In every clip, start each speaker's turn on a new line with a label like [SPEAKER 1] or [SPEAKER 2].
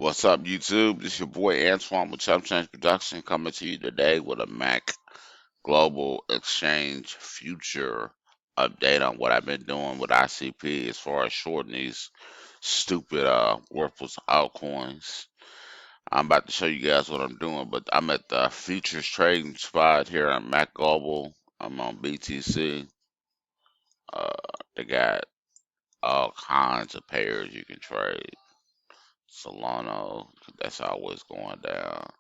[SPEAKER 1] What's up, YouTube? This your boy Antoine with Chump Production coming to you today with a MexcGlobal Exchange future update on what I've been doing with ICP as far as shorting these stupid worthless altcoins. I'm about to show you guys what I'm doing, but I'm at the futures trading spot here on MexcGlobal. I'm on BTC. Uh, they got all kinds of pairs you can trade. Solano, that's always going down.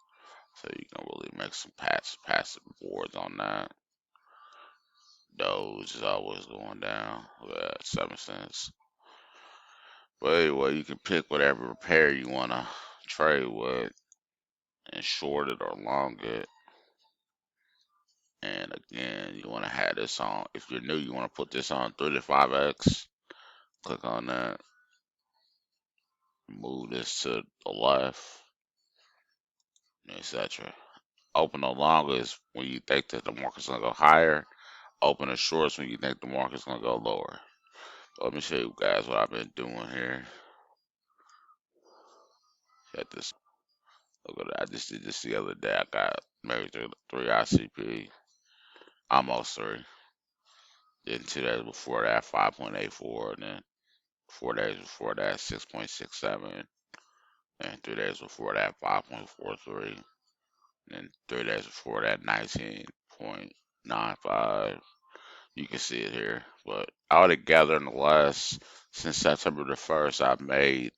[SPEAKER 1] So you can really make some passive boards on that. Those is always going down. 7 cents. But anyway, you can pick whatever pair you wanna trade with and short it or long it. And again, you wanna have this on. If you're new, you wanna put this on 3 to 5x. Click on that. Move this to the left, etc. Open the long is when you think that the market's gonna go higher. Open the shorts when you think the market's gonna go lower. Let me show you guys what I've been doing here. Check this. Look at that. I just did this the other day. I got maybe three ICP, almost three. Then 2 days before that, 5.84, and then 4 days before that, 6.67, and 3 days before that, 5.43, and then 3 days before that, 19.95. You can see it here. But altogether, in the last since September the 1st, I've made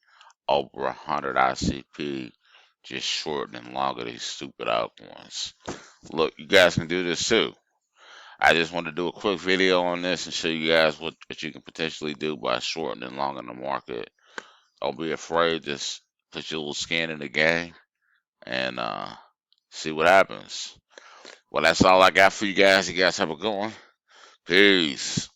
[SPEAKER 1] over 100 ICP just shorting and longer these stupid altcoins. Look, you guys can do this too. I just want to do a quick video on this and show you guys what you can potentially do by shorting and longing the market. Don't be afraid. Just put your little skin in the game and see what happens. Well, that's all I got for you guys. You guys have a good one. Peace.